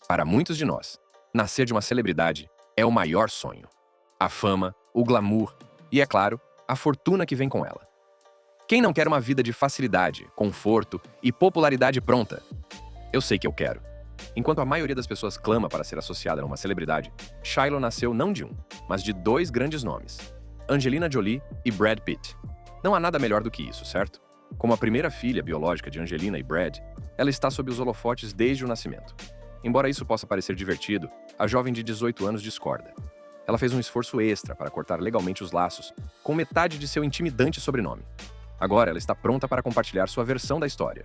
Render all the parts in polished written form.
Para muitos de nós, nascer de uma celebridade é o maior sonho. A fama, o glamour e, é claro, a fortuna que vem com ela. Quem não quer uma vida de facilidade, conforto e popularidade pronta? Eu sei que eu quero. Enquanto a maioria das pessoas clama para ser associada a uma celebridade, Shiloh nasceu não de um, mas de dois grandes nomes: Angelina Jolie e Brad Pitt. Não há nada melhor do que isso, certo? Como a primeira filha biológica de Angelina e Brad, ela está sob os holofotes desde o nascimento. Embora isso possa parecer divertido, a jovem de 18 anos discorda. Ela fez um esforço extra para cortar legalmente os laços, com metade de seu intimidante sobrenome. Agora ela está pronta para compartilhar sua versão da história.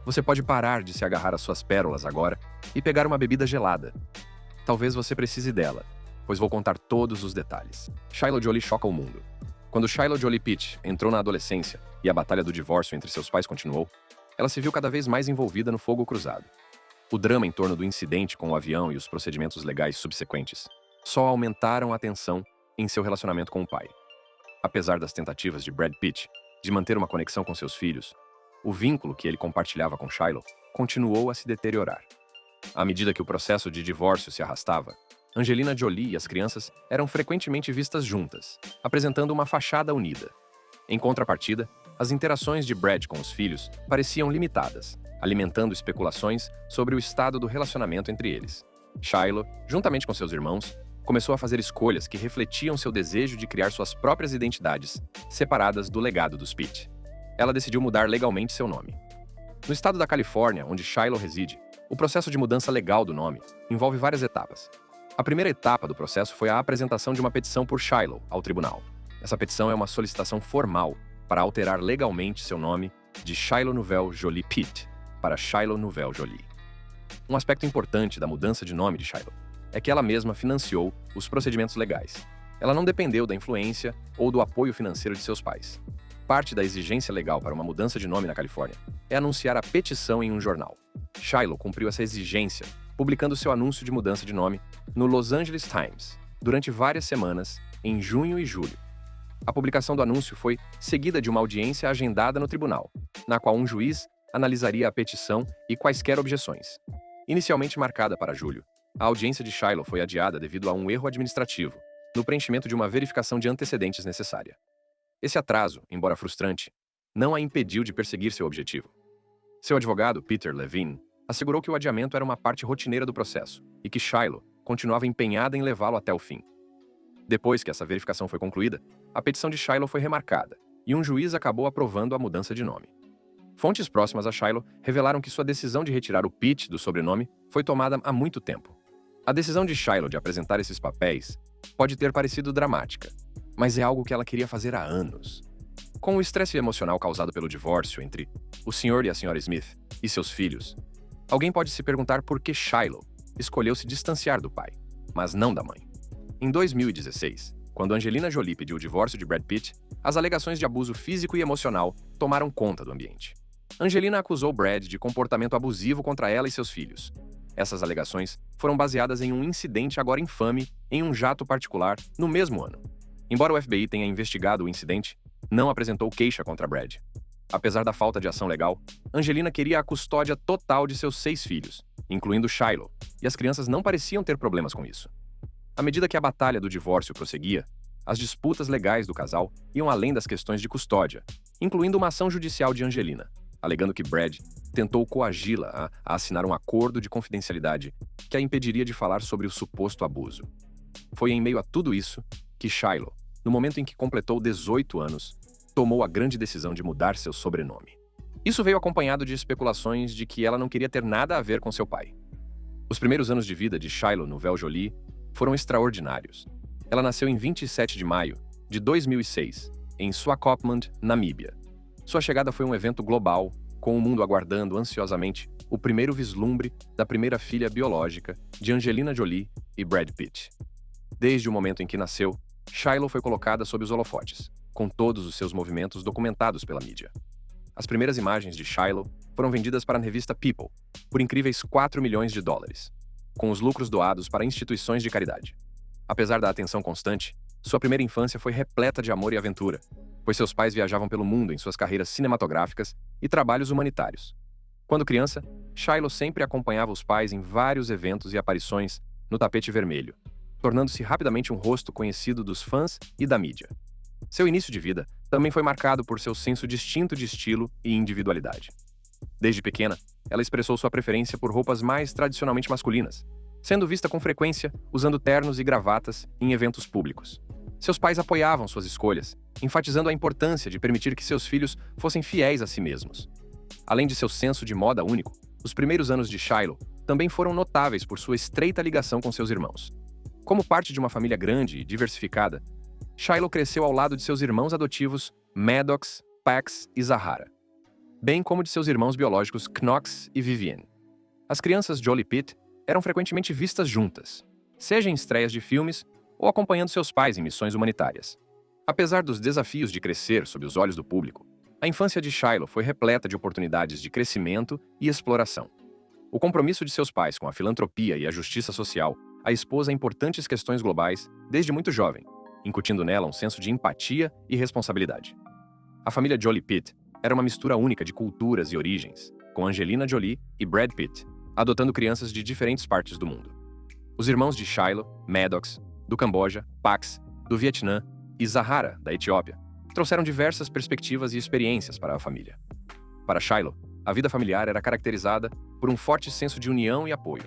Você pode parar de se agarrar às suas pérolas agora e pegar uma bebida gelada. Talvez você precise dela, pois vou contar todos os detalhes. Shiloh Jolie choca o mundo. Quando Shiloh Jolie Pitt entrou na adolescência e a batalha do divórcio entre seus pais continuou, ela se viu cada vez mais envolvida no fogo cruzado. O drama em torno do incidente com o avião e os procedimentos legais subsequentes só aumentaram a tensão em seu relacionamento com o pai. Apesar das tentativas de Brad Pitt de manter uma conexão com seus filhos, o vínculo que ele compartilhava com Shiloh continuou a se deteriorar. À medida que o processo de divórcio se arrastava, Angelina Jolie e as crianças eram frequentemente vistas juntas, apresentando uma fachada unida. Em contrapartida, as interações de Brad com os filhos pareciam limitadas, alimentando especulações sobre o estado do relacionamento entre eles. Shiloh, juntamente com seus irmãos, começou a fazer escolhas que refletiam seu desejo de criar suas próprias identidades, separadas do legado dos Pitt. Ela decidiu mudar legalmente seu nome. No estado da Califórnia, onde Shiloh reside, o processo de mudança legal do nome envolve várias etapas. A primeira etapa do processo foi a apresentação de uma petição por Shiloh ao tribunal. Essa petição é uma solicitação formal para alterar legalmente seu nome de Shiloh Nouvelle Jolie Pitt para Shiloh Nouvelle Jolie. Um aspecto importante da mudança de nome de Shiloh é que ela mesma financiou os procedimentos legais. Ela não dependeu da influência ou do apoio financeiro de seus pais. Parte da exigência legal para uma mudança de nome na Califórnia é anunciar a petição em um jornal. Shiloh cumpriu essa exigência, publicando seu anúncio de mudança de nome no Los Angeles Times durante várias semanas, em junho e julho. A publicação do anúncio foi seguida de uma audiência agendada no tribunal, na qual um juiz analisaria a petição e quaisquer objeções. Inicialmente marcada para julho, a audiência de Shiloh foi adiada devido a um erro administrativo no preenchimento de uma verificação de antecedentes necessária. Esse atraso, embora frustrante, não a impediu de perseguir seu objetivo. Seu advogado, Peter Levine, assegurou que o adiamento era uma parte rotineira do processo e que Shiloh continuava empenhada em levá-lo até o fim. Depois que essa verificação foi concluída, a petição de Shiloh foi remarcada e um juiz acabou aprovando a mudança de nome. Fontes próximas a Shiloh revelaram que sua decisão de retirar o Pitt do sobrenome foi tomada há muito tempo. A decisão de Shiloh de apresentar esses papéis pode ter parecido dramática, mas é algo que ela queria fazer há anos. Com o estresse emocional causado pelo divórcio entre o Sr. e a Sra. Smith e seus filhos, alguém pode se perguntar por que Shiloh escolheu se distanciar do pai, mas não da mãe. Em 2016, quando Angelina Jolie pediu o divórcio de Brad Pitt, as alegações de abuso físico e emocional tomaram conta do ambiente. Angelina acusou Brad de comportamento abusivo contra ela e seus filhos. Essas alegações foram baseadas em um incidente agora infame em um jato particular no mesmo ano. Embora o FBI tenha investigado o incidente, não apresentou queixa contra Brad. Apesar da falta de ação legal, Angelina queria a custódia total de seus 6 filhos, incluindo Shiloh, e as crianças não pareciam ter problemas com isso. À medida que a batalha do divórcio prosseguia, as disputas legais do casal iam além das questões de custódia, incluindo uma ação judicial de Angelina, alegando que Brad tentou coagi-la a assinar um acordo de confidencialidade que a impediria de falar sobre o suposto abuso. Foi em meio a tudo isso que Shiloh, no momento em que completou 18 anos, tomou a grande decisão de mudar seu sobrenome. Isso veio acompanhado de especulações de que ela não queria ter nada a ver com seu pai. Os primeiros anos de vida de Shiloh Nouvelle Jolie foram extraordinários. Ela nasceu em 27 de maio de 2006, em Swakopmund, Namíbia. Sua chegada foi um evento global, com o mundo aguardando ansiosamente o primeiro vislumbre da primeira filha biológica de Angelina Jolie e Brad Pitt. Desde o momento em que nasceu, Shiloh foi colocada sob os holofotes, com todos os seus movimentos documentados pela mídia. As primeiras imagens de Shiloh foram vendidas para a revista People por incríveis $4 milhões, com os lucros doados para instituições de caridade. Apesar da atenção constante, sua primeira infância foi repleta de amor e aventura, pois seus pais viajavam pelo mundo em suas carreiras cinematográficas e trabalhos humanitários. Quando criança, Shiloh sempre acompanhava os pais em vários eventos e aparições no tapete vermelho, tornando-se rapidamente um rosto conhecido dos fãs e da mídia. Seu início de vida também foi marcado por seu senso distinto de estilo e individualidade. Desde pequena, ela expressou sua preferência por roupas mais tradicionalmente masculinas, sendo vista com frequência usando ternos e gravatas em eventos públicos. Seus pais apoiavam suas escolhas, enfatizando a importância de permitir que seus filhos fossem fiéis a si mesmos. Além de seu senso de moda único, os primeiros anos de Shiloh também foram notáveis por sua estreita ligação com seus irmãos. Como parte de uma família grande e diversificada, Shiloh cresceu ao lado de seus irmãos adotivos Maddox, Pax e Zahara, bem como de seus irmãos biológicos Knox e Vivienne. As crianças Jolie Pitt eram frequentemente vistas juntas, seja em estreias de filmes ou acompanhando seus pais em missões humanitárias. Apesar dos desafios de crescer sob os olhos do público, a infância de Shiloh foi repleta de oportunidades de crescimento e exploração. O compromisso de seus pais com a filantropia e a justiça social a expôs a importantes questões globais desde muito jovem, incutindo nela um senso de empatia e responsabilidade. A família Jolie Pitt era uma mistura única de culturas e origens, com Angelina Jolie e Brad Pitt, adotando crianças de diferentes partes do mundo. Os irmãos de Shiloh, Maddox, do Camboja, Pax, do Vietnã e Zahara, da Etiópia, trouxeram diversas perspectivas e experiências para a família. Para Shiloh, a vida familiar era caracterizada por um forte senso de união e apoio.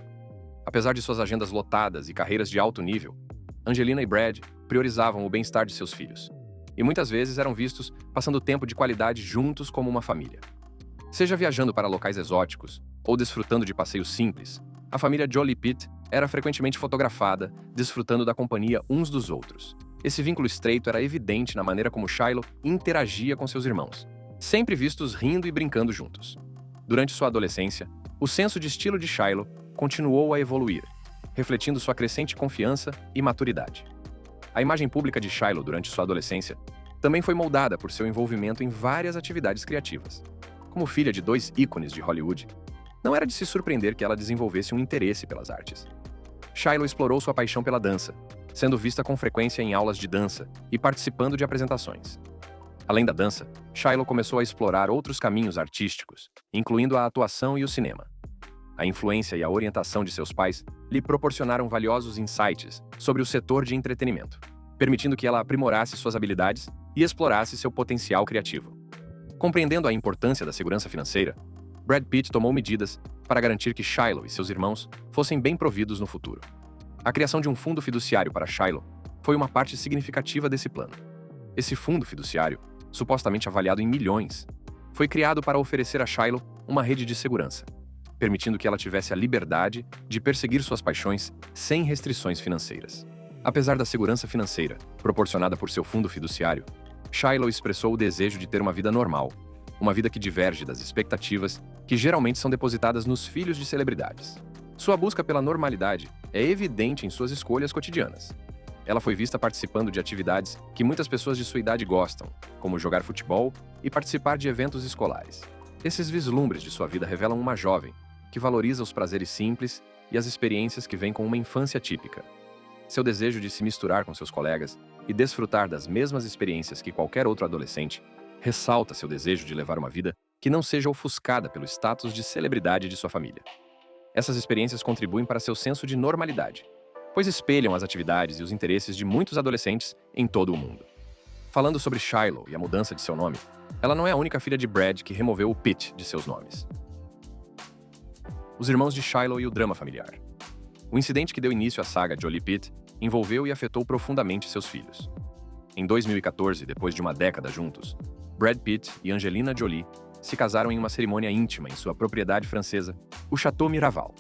Apesar de suas agendas lotadas e carreiras de alto nível, Angelina e Brad priorizavam o bem-estar de seus filhos, e muitas vezes eram vistos passando tempo de qualidade juntos como uma família. Seja viajando para locais exóticos ou desfrutando de passeios simples, a família Jolie Pitt era frequentemente fotografada, desfrutando da companhia uns dos outros. Esse vínculo estreito era evidente na maneira como Shiloh interagia com seus irmãos, sempre vistos rindo e brincando juntos. Durante sua adolescência, o senso de estilo de Shiloh continuou a evoluir, refletindo sua crescente confiança e maturidade. A imagem pública de Shiloh durante sua adolescência também foi moldada por seu envolvimento em várias atividades criativas. Como filha de 2 ícones de Hollywood, não era de se surpreender que ela desenvolvesse um interesse pelas artes. Shiloh explorou sua paixão pela dança, sendo vista com frequência em aulas de dança e participando de apresentações. Além da dança, Shiloh começou a explorar outros caminhos artísticos, incluindo a atuação e o cinema. A influência e a orientação de seus pais lhe proporcionaram valiosos insights sobre o setor de entretenimento, permitindo que ela aprimorasse suas habilidades e explorasse seu potencial criativo. Compreendendo a importância da segurança financeira, Brad Pitt tomou medidas para garantir que Shiloh e seus irmãos fossem bem providos no futuro. A criação de um fundo fiduciário para Shiloh foi uma parte significativa desse plano. Esse fundo fiduciário, supostamente avaliado em milhões, foi criado para oferecer a Shiloh uma rede de segurança, permitindo que ela tivesse a liberdade de perseguir suas paixões sem restrições financeiras. Apesar da segurança financeira proporcionada por seu fundo fiduciário, Shiloh expressou o desejo de ter uma vida normal, uma vida que diverge das expectativas que geralmente são depositadas nos filhos de celebridades. Sua busca pela normalidade é evidente em suas escolhas cotidianas. Ela foi vista participando de atividades que muitas pessoas de sua idade gostam, como jogar futebol e participar de eventos escolares. Esses vislumbres de sua vida revelam uma jovem que valoriza os prazeres simples e as experiências que vêm com uma infância típica. Seu desejo de se misturar com seus colegas e desfrutar das mesmas experiências que qualquer outro adolescente ressalta seu desejo de levar uma vida que não seja ofuscada pelo status de celebridade de sua família. Essas experiências contribuem para seu senso de normalidade, pois espelham as atividades e os interesses de muitos adolescentes em todo o mundo. Falando sobre Shiloh e a mudança de seu nome, ela não é a única filha de Brad que removeu o Pitt de seus nomes. Os irmãos de Shiloh e o drama familiar. O incidente que deu início à saga Jolie Pitt envolveu e afetou profundamente seus filhos. Em 2014, depois de uma década juntos, Brad Pitt e Angelina Jolie se casaram em uma cerimônia íntima em sua propriedade francesa, o Château Miraval.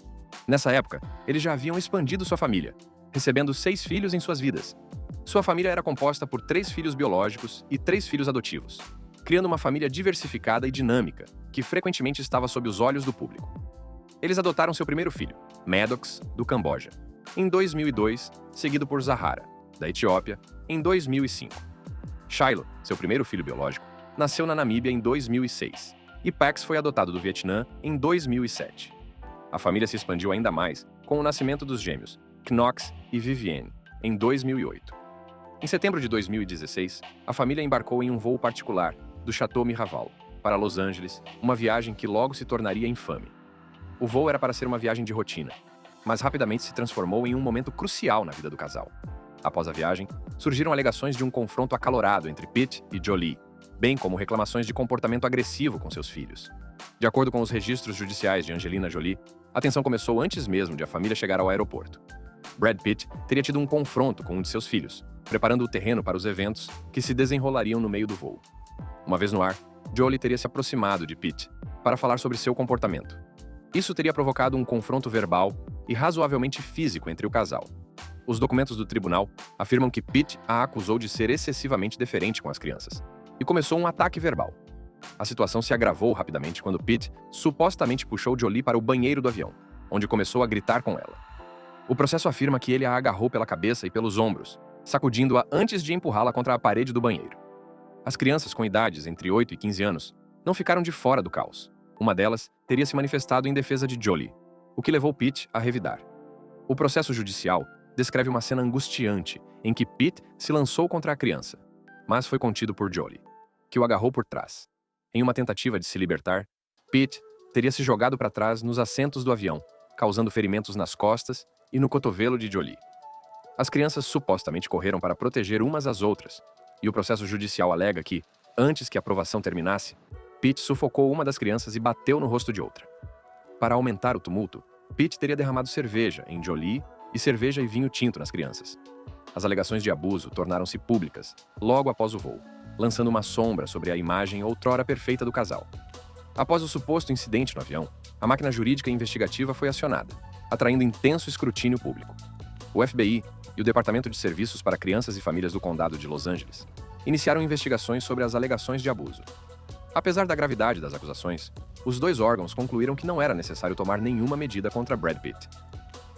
Nessa época, eles já haviam expandido sua família, recebendo 6 filhos em suas vidas. Sua família era composta por 3 filhos biológicos e 3 filhos adotivos, criando uma família diversificada e dinâmica, que frequentemente estava sob os olhos do público. Eles adotaram seu primeiro filho, Maddox, do Camboja, em 2002, seguido por Zahara, da Etiópia, em 2005. Shiloh, seu primeiro filho biológico, nasceu na Namíbia em 2006, e Pax foi adotado do Vietnã em 2007. A família se expandiu ainda mais com o nascimento dos gêmeos, Knox e Vivienne, em 2008. Em setembro de 2016, a família embarcou em um voo particular do Château Miraval, para Los Angeles, uma viagem que logo se tornaria infame. O voo era para ser uma viagem de rotina, mas rapidamente se transformou em um momento crucial na vida do casal. Após a viagem, surgiram alegações de um confronto acalorado entre Pete e Jolie, bem como reclamações de comportamento agressivo com seus filhos. De acordo com os registros judiciais de Angelina Jolie, a tensão começou antes mesmo de a família chegar ao aeroporto. Brad Pitt teria tido um confronto com um de seus filhos, preparando o terreno para os eventos que se desenrolariam no meio do voo. Uma vez no ar, Jolie teria se aproximado de Pitt para falar sobre seu comportamento. Isso teria provocado um confronto verbal e razoavelmente físico entre o casal. Os documentos do tribunal afirmam que Pitt a acusou de ser excessivamente deferente com as crianças e começou um ataque verbal. A situação se agravou rapidamente quando Pitt supostamente puxou Jolie para o banheiro do avião, onde começou a gritar com ela. O processo afirma que ele a agarrou pela cabeça e pelos ombros, sacudindo-a antes de empurrá-la contra a parede do banheiro. As crianças com idades entre 8 e 15 anos não ficaram de fora do caos. Uma delas teria se manifestado em defesa de Jolie, o que levou Pitt a revidar. O processo judicial descreve uma cena angustiante em que Pitt se lançou contra a criança, mas foi contido por Jolie, que o agarrou por trás. Em uma tentativa de se libertar, Pitt teria se jogado para trás nos assentos do avião, causando ferimentos nas costas e no cotovelo de Jolie. As crianças supostamente correram para proteger umas às outras, e o processo judicial alega que, antes que a provação terminasse, Pitt sufocou uma das crianças e bateu no rosto de outra. Para aumentar o tumulto, Pitt teria derramado cerveja em Jolie e cerveja e vinho tinto nas crianças. As alegações de abuso tornaram-se públicas logo após o voo, lançando uma sombra sobre a imagem outrora perfeita do casal. Após o suposto incidente no avião, a máquina jurídica e investigativa foi acionada, atraindo intenso escrutínio público. O FBI e o Departamento de Serviços para Crianças e Famílias do Condado de Los Angeles iniciaram investigações sobre as alegações de abuso. Apesar da gravidade das acusações, os dois órgãos concluíram que não era necessário tomar nenhuma medida contra Brad Pitt.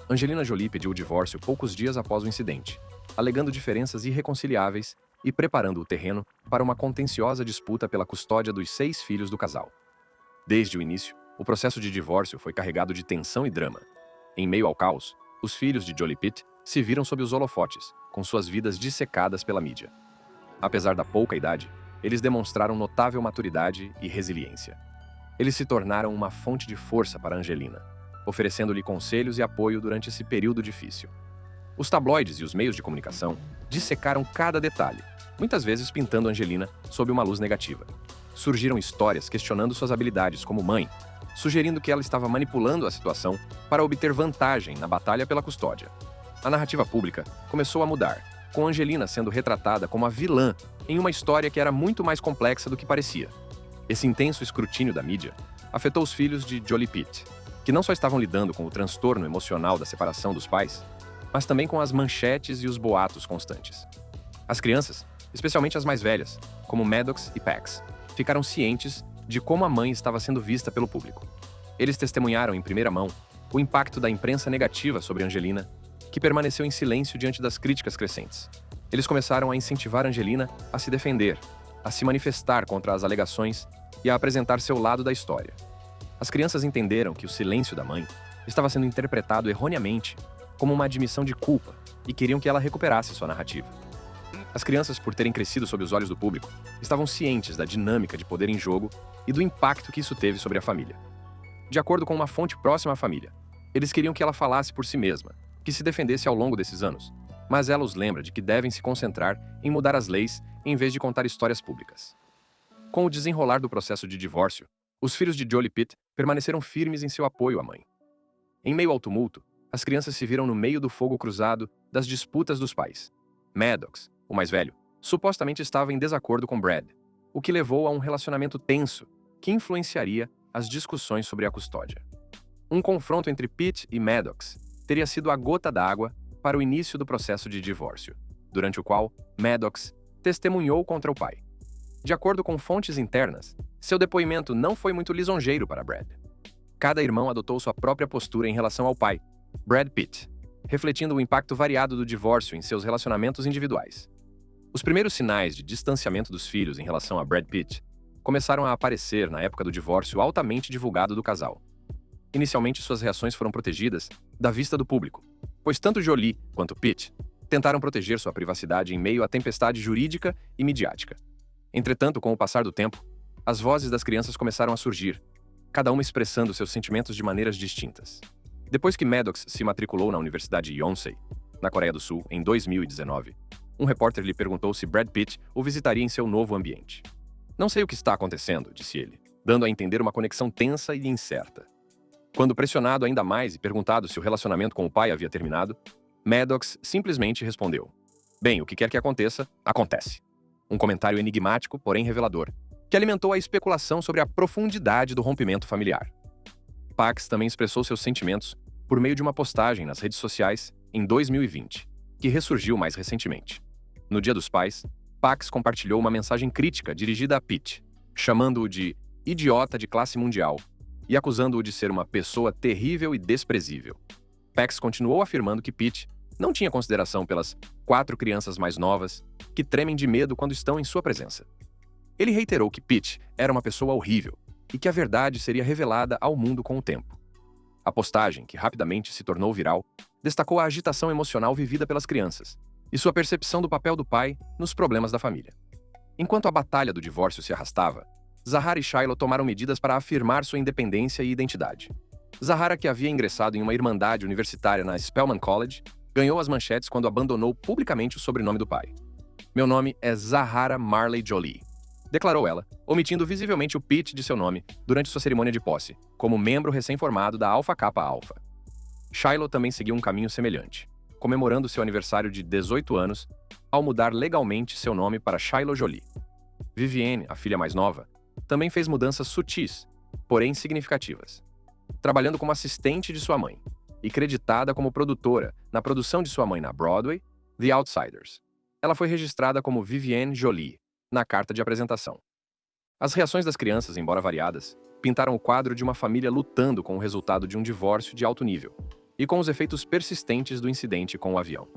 Angelina Jolie pediu o divórcio poucos dias após o incidente, alegando diferenças irreconciliáveis e preparando o terreno para uma contenciosa disputa pela custódia dos 6 filhos do casal. Desde o início, o processo de divórcio foi carregado de tensão e drama. Em meio ao caos, os filhos de Jolie Pitt se viram sob os holofotes, com suas vidas dissecadas pela mídia. Apesar da pouca idade, eles demonstraram notável maturidade e resiliência. Eles se tornaram uma fonte de força para Angelina, oferecendo-lhe conselhos e apoio durante esse período difícil. Os tabloides e os meios de comunicação dissecaram cada detalhe, muitas vezes pintando Angelina sob uma luz negativa. Surgiram histórias questionando suas habilidades como mãe, sugerindo que ela estava manipulando a situação para obter vantagem na batalha pela custódia. A narrativa pública começou a mudar, com Angelina sendo retratada como a vilã em uma história que era muito mais complexa do que parecia. Esse intenso escrutínio da mídia afetou os filhos de Jolie Pitt, que não só estavam lidando com o transtorno emocional da separação dos pais, mas também com as manchetes e os boatos constantes. As crianças, especialmente as mais velhas, como Maddox e Pax, ficaram cientes de como a mãe estava sendo vista pelo público. Eles testemunharam em primeira mão o impacto da imprensa negativa sobre Angelina, que permaneceu em silêncio diante das críticas crescentes. Eles começaram a incentivar Angelina a se defender, a se manifestar contra as alegações e a apresentar seu lado da história. As crianças entenderam que o silêncio da mãe estava sendo interpretado erroneamente como uma admissão de culpa e queriam que ela recuperasse sua narrativa. As crianças, por terem crescido sob os olhos do público, estavam cientes da dinâmica de poder em jogo e do impacto que isso teve sobre a família. De acordo com uma fonte próxima à família, eles queriam que ela falasse por si mesma, que se defendesse ao longo desses anos, mas ela os lembra de que devem se concentrar em mudar as leis em vez de contar histórias públicas. Com o desenrolar do processo de divórcio, os filhos de Jolie Pitt permaneceram firmes em seu apoio à mãe. Em meio ao tumulto, as crianças se viram no meio do fogo cruzado das disputas dos pais. Maddox, o mais velho, supostamente estava em desacordo com Brad, o que levou a um relacionamento tenso que influenciaria as discussões sobre a custódia. Um confronto entre Pitt e Maddox teria sido a gota d'água para o início do processo de divórcio, durante o qual Maddox testemunhou contra o pai. De acordo com fontes internas, seu depoimento não foi muito lisonjeiro para Brad. Cada irmão adotou sua própria postura em relação ao pai, Brad Pitt, refletindo o impacto variado do divórcio em seus relacionamentos individuais. Os primeiros sinais de distanciamento dos filhos em relação a Brad Pitt começaram a aparecer na época do divórcio altamente divulgado do casal. Inicialmente, suas reações foram protegidas da vista do público, pois tanto Jolie quanto Pitt tentaram proteger sua privacidade em meio à tempestade jurídica e midiática. Entretanto, com o passar do tempo, As vozes das crianças começaram a surgir, cada uma expressando seus sentimentos de maneiras distintas. Depois que Maddox se matriculou na Universidade Yonsei, na Coreia do Sul, em 2019, um repórter lhe perguntou se Brad Pitt o visitaria em seu novo ambiente. "Não sei o que está acontecendo", disse ele, dando a entender uma conexão tensa e incerta. Quando pressionado ainda mais e perguntado se o relacionamento com o pai havia terminado, Maddox simplesmente respondeu: "Bem, o que quer que aconteça, acontece." Um comentário enigmático, porém revelador, que alimentou a especulação sobre a profundidade do rompimento familiar. Pax também expressou seus sentimentos por meio de uma postagem nas redes sociais em 2020, que ressurgiu mais recentemente. No Dia dos Pais, Pax compartilhou uma mensagem crítica dirigida a Pitt, chamando-o de idiota de classe mundial e acusando-o de ser uma pessoa terrível e desprezível. Pax continuou afirmando que Pitt não tinha consideração pelas 4 crianças mais novas que tremem de medo quando estão em sua presença. Ele reiterou que Pitt era uma pessoa horrível e que a verdade seria revelada ao mundo com o tempo. A postagem, que rapidamente se tornou viral, destacou a agitação emocional vivida pelas crianças e sua percepção do papel do pai nos problemas da família. Enquanto a batalha do divórcio se arrastava, Zahara e Shiloh tomaram medidas para afirmar sua independência e identidade. Zahara, que havia ingressado em uma irmandade universitária na Spelman College, ganhou as manchetes quando abandonou publicamente o sobrenome do pai. "Meu nome é Zahara Marley Jolie", declarou ela, omitindo visivelmente o Pitt de seu nome durante sua cerimônia de posse, como membro recém-formado da Alpha Kappa Alpha. Shiloh também seguiu um caminho semelhante, comemorando seu aniversário de 18 anos ao mudar legalmente seu nome para Shiloh Jolie. Vivienne, a filha mais nova, também fez mudanças sutis, porém significativas. Trabalhando como assistente de sua mãe e creditada como produtora na produção de sua mãe na Broadway, The Outsiders, ela foi registrada como Vivienne Jolie na carta de apresentação. As reações das crianças, embora variadas, pintaram o quadro de uma família lutando com o resultado de um divórcio de alto nível e com os efeitos persistentes do incidente com o avião.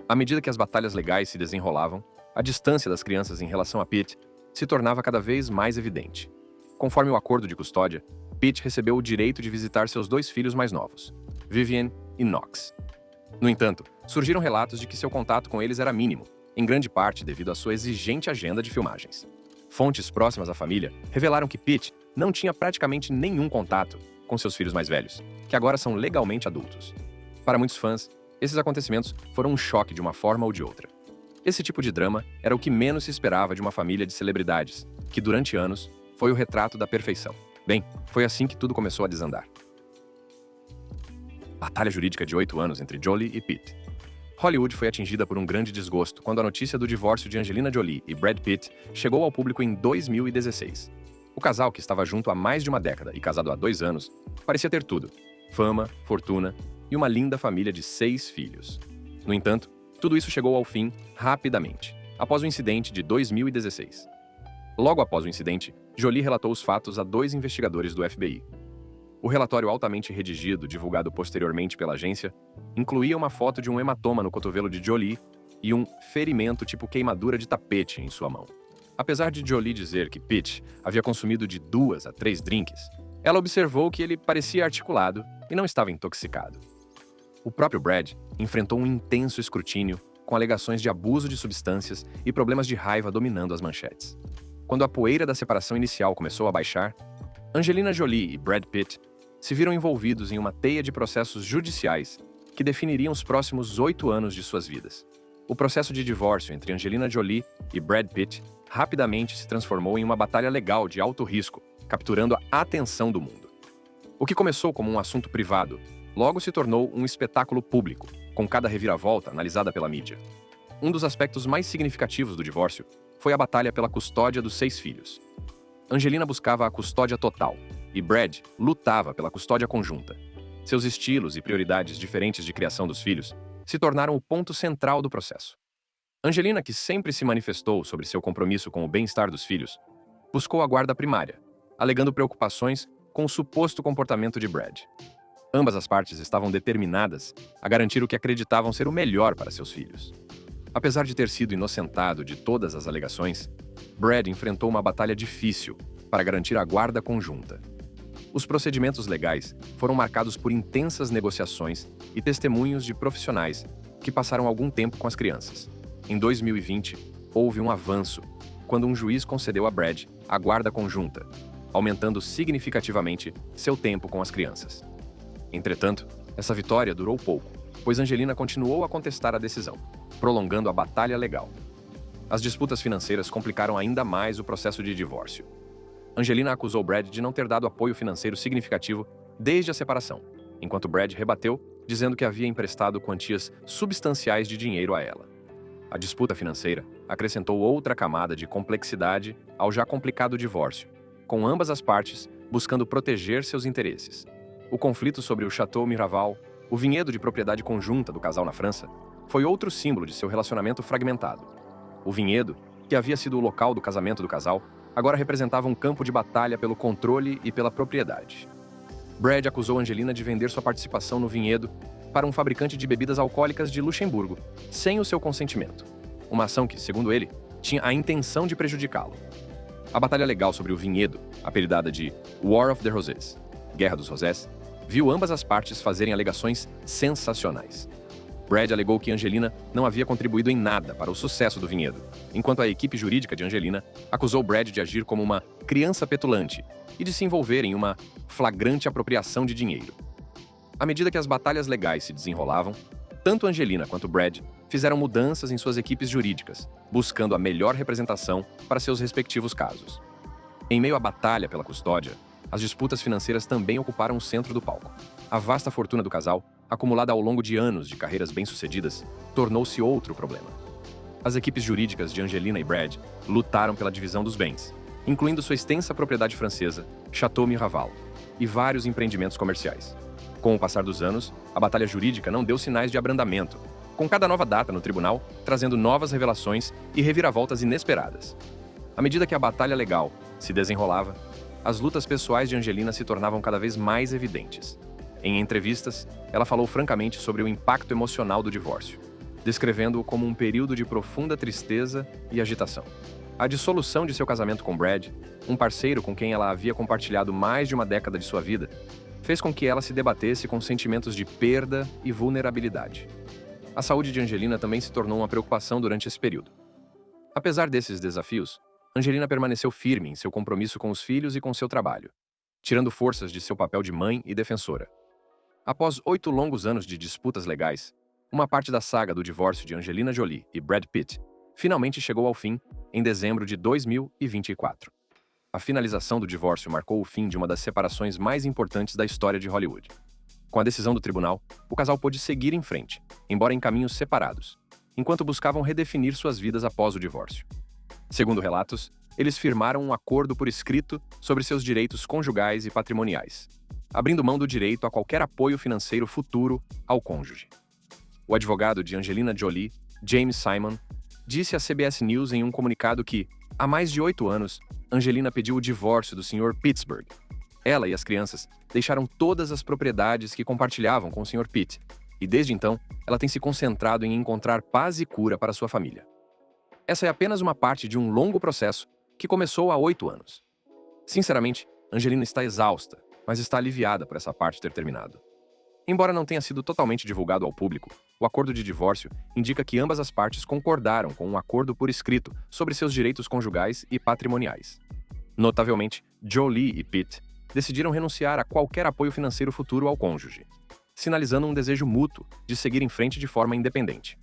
À medida que as batalhas legais se desenrolavam, a distância das crianças em relação a Pitt se tornava cada vez mais evidente. Conforme o acordo de custódia, Pitt recebeu o direito de visitar seus 2 filhos mais novos, Vivienne e Knox. No entanto, surgiram relatos de que seu contato com eles era mínimo, em grande parte devido à sua exigente agenda de filmagens. Fontes próximas à família revelaram que Pitt não tinha praticamente nenhum contato com seus filhos mais velhos, que agora são legalmente adultos. Para muitos fãs, esses acontecimentos foram um choque de uma forma ou de outra. Esse tipo de drama era o que menos se esperava de uma família de celebridades, que durante anos foi o retrato da perfeição. Bem, foi assim que tudo começou a desandar. Batalha jurídica de 8 anos entre Jolie e Pitt. Hollywood foi atingida por um grande desgosto quando a notícia do divórcio de Angelina Jolie e Brad Pitt chegou ao público em 2016. O casal, que estava junto há mais de uma década e casado há 2 anos, parecia ter tudo: fama, fortuna e uma linda família de 6 filhos. No entanto, tudo isso chegou ao fim rapidamente, após o incidente de 2016. Logo após o incidente, Jolie relatou os fatos a 2 investigadores do FBI. O relatório altamente redigido, divulgado posteriormente pela agência, incluía uma foto de um hematoma no cotovelo de Jolie e um ferimento tipo queimadura de tapete em sua mão. Apesar de Jolie dizer que Pitt havia consumido de 2 a 3 drinks, ela observou que ele parecia articulado e não estava intoxicado. O próprio Brad enfrentou um intenso escrutínio, com alegações de abuso de substâncias e problemas de raiva dominando as manchetes. Quando a poeira da separação inicial começou a baixar, Angelina Jolie e Brad Pitt se viram envolvidos em uma teia de processos judiciais que definiriam os próximos 8 anos de suas vidas. O processo de divórcio entre Angelina Jolie e Brad Pitt rapidamente se transformou em uma batalha legal de alto risco, capturando a atenção do mundo. O que começou como um assunto privado, logo se tornou um espetáculo público, com cada reviravolta analisada pela mídia. Um dos aspectos mais significativos do divórcio foi a batalha pela custódia dos 6 filhos. Angelina buscava a custódia total, e Brad lutava pela custódia conjunta. Seus estilos e prioridades diferentes de criação dos filhos se tornaram o ponto central do processo. Angelina, que sempre se manifestou sobre seu compromisso com o bem-estar dos filhos, buscou a guarda primária, alegando preocupações com o suposto comportamento de Brad. Ambas as partes estavam determinadas a garantir o que acreditavam ser o melhor para seus filhos. Apesar de ter sido inocentado de todas as alegações, Brad enfrentou uma batalha difícil para garantir a guarda conjunta. Os procedimentos legais foram marcados por intensas negociações e testemunhos de profissionais que passaram algum tempo com as crianças. Em 2020, houve um avanço, quando um juiz concedeu a Brad a guarda conjunta, aumentando significativamente seu tempo com as crianças. Entretanto, essa vitória durou pouco, pois Angelina continuou a contestar a decisão, prolongando a batalha legal. As disputas financeiras complicaram ainda mais o processo de divórcio. Angelina acusou Brad de não ter dado apoio financeiro significativo desde a separação, enquanto Brad rebateu, dizendo que havia emprestado quantias substanciais de dinheiro a ela. A disputa financeira acrescentou outra camada de complexidade ao já complicado divórcio, com ambas as partes buscando proteger seus interesses. O conflito sobre o Château Miraval, o vinhedo de propriedade conjunta do casal na França, foi outro símbolo de seu relacionamento fragmentado. O vinhedo, que havia sido o local do casamento do casal, agora representava um campo de batalha pelo controle e pela propriedade. Brad acusou Angelina de vender sua participação no vinhedo para um fabricante de bebidas alcoólicas de Luxemburgo, sem o seu consentimento. Uma ação que, segundo ele, tinha a intenção de prejudicá-lo. A batalha legal sobre o vinhedo, apelidada de War of the Roses, Guerra dos Rosés, viu ambas as partes fazerem alegações sensacionais. Brad alegou que Angelina não havia contribuído em nada para o sucesso do vinhedo, enquanto a equipe jurídica de Angelina acusou Brad de agir como uma criança petulante e de se envolver em uma flagrante apropriação de dinheiro. À medida que as batalhas legais se desenrolavam, tanto Angelina quanto Brad fizeram mudanças em suas equipes jurídicas, buscando a melhor representação para seus respectivos casos. Em meio à batalha pela custódia, as disputas financeiras também ocuparam o centro do palco. A vasta fortuna do casal, acumulada ao longo de anos de carreiras bem-sucedidas, tornou-se outro problema. As equipes jurídicas de Angelina e Brad lutaram pela divisão dos bens, incluindo sua extensa propriedade francesa, Château Miraval, e vários empreendimentos comerciais. Com o passar dos anos, a batalha jurídica não deu sinais de abrandamento, com cada nova data no tribunal trazendo novas revelações e reviravoltas inesperadas. À medida que a batalha legal se desenrolava, as lutas pessoais de Angelina se tornavam cada vez mais evidentes. Em entrevistas, ela falou francamente sobre o impacto emocional do divórcio, descrevendo-o como um período de profunda tristeza e agitação. A dissolução de seu casamento com Brad, um parceiro com quem ela havia compartilhado mais de uma década de sua vida, fez com que ela se debatesse com sentimentos de perda e vulnerabilidade. A saúde de Angelina também se tornou uma preocupação durante esse período. Apesar desses desafios, Angelina permaneceu firme em seu compromisso com os filhos e com seu trabalho, tirando forças de seu papel de mãe e defensora. Após 8 longos anos de disputas legais, uma parte da saga do divórcio de Angelina Jolie e Brad Pitt finalmente chegou ao fim em dezembro de 2024. A finalização do divórcio marcou o fim de uma das separações mais importantes da história de Hollywood. Com a decisão do tribunal, o casal pôde seguir em frente, embora em caminhos separados, enquanto buscavam redefinir suas vidas após o divórcio. Segundo relatos, eles firmaram um acordo por escrito sobre seus direitos conjugais e patrimoniais, abrindo mão do direito a qualquer apoio financeiro futuro ao cônjuge. O advogado de Angelina Jolie, James Simon, disse à CBS News em um comunicado que, há mais de 8 anos, Angelina pediu o divórcio do Sr. Pittsburgh. Ela e as crianças deixaram todas as propriedades que compartilhavam com o Sr. Pitt, e desde então, ela tem se concentrado em encontrar paz e cura para sua família. Essa é apenas uma parte de um longo processo que começou há 8 anos. Sinceramente, Angelina está exausta, mas está aliviada por essa parte ter terminado. Embora não tenha sido totalmente divulgado ao público, o acordo de divórcio indica que ambas as partes concordaram com um acordo por escrito sobre seus direitos conjugais e patrimoniais. Notavelmente, Jolie e Pitt decidiram renunciar a qualquer apoio financeiro futuro ao cônjuge, sinalizando um desejo mútuo de seguir em frente de forma independente.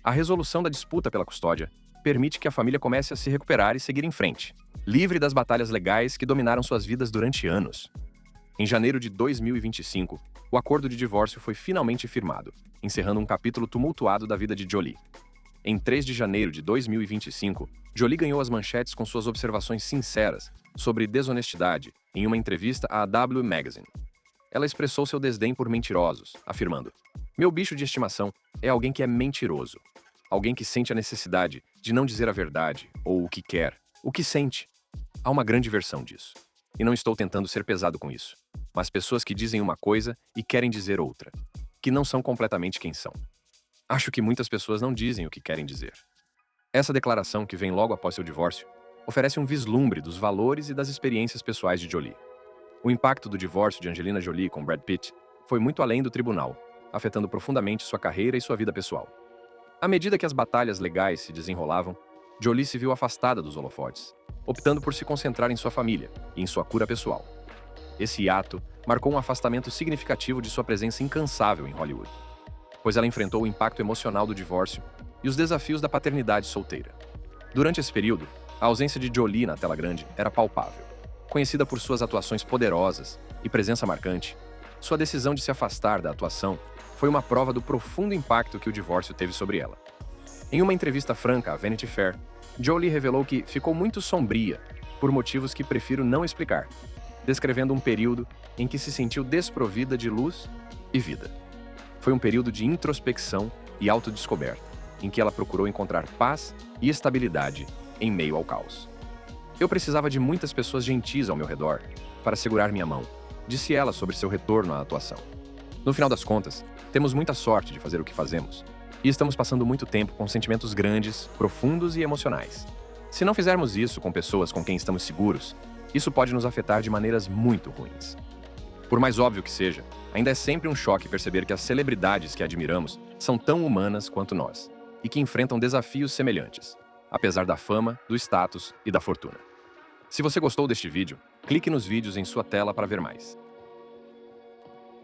A resolução da disputa pela custódia permite que a família comece a se recuperar e seguir em frente, livre das batalhas legais que dominaram suas vidas durante anos. Em janeiro de 2025, o acordo de divórcio foi finalmente firmado, encerrando um capítulo tumultuado da vida de Jolie. Em 3 de janeiro de 2025, Jolie ganhou as manchetes com suas observações sinceras sobre desonestidade em uma entrevista à W Magazine. Ela expressou seu desdém por mentirosos, afirmando: "Meu bicho de estimação é alguém que é mentiroso. Alguém que sente a necessidade de não dizer a verdade, ou o que quer, o que sente. Há uma grande versão disso. E não estou tentando ser pesado com isso, mas pessoas que dizem uma coisa e querem dizer outra, que não são completamente quem são. Acho que muitas pessoas não dizem o que querem dizer." Essa declaração, que vem logo após seu divórcio, oferece um vislumbre dos valores e das experiências pessoais de Jolie. O impacto do divórcio de Angelina Jolie com Brad Pitt foi muito além do tribunal, afetando profundamente sua carreira e sua vida pessoal. À medida que as batalhas legais se desenrolavam, Jolie se viu afastada dos holofotes, optando por se concentrar em sua família e em sua cura pessoal. Esse hiato marcou um afastamento significativo de sua presença incansável em Hollywood, pois ela enfrentou o impacto emocional do divórcio e os desafios da paternidade solteira. Durante esse período, a ausência de Jolie na tela grande era palpável. Conhecida por suas atuações poderosas e presença marcante, sua decisão de se afastar da atuação foi uma prova do profundo impacto que o divórcio teve sobre ela. Em uma entrevista franca à Vanity Fair, Jolie revelou que ficou muito sombria por motivos que prefiro não explicar, descrevendo um período em que se sentiu desprovida de luz e vida. Foi um período de introspecção e autodescoberta, em que ela procurou encontrar paz e estabilidade em meio ao caos. Eu precisava de muitas pessoas gentis ao meu redor para segurar minha mão, disse ela sobre seu retorno à atuação. No final das contas, temos muita sorte de fazer o que fazemos, e estamos passando muito tempo com sentimentos grandes, profundos e emocionais. Se não fizermos isso com pessoas com quem estamos seguros, isso pode nos afetar de maneiras muito ruins. Por mais óbvio que seja, ainda é sempre um choque perceber que as celebridades que admiramos são tão humanas quanto nós, e que enfrentam desafios semelhantes, apesar da fama, do status e da fortuna. Se você gostou deste vídeo, clique nos vídeos em sua tela para ver mais.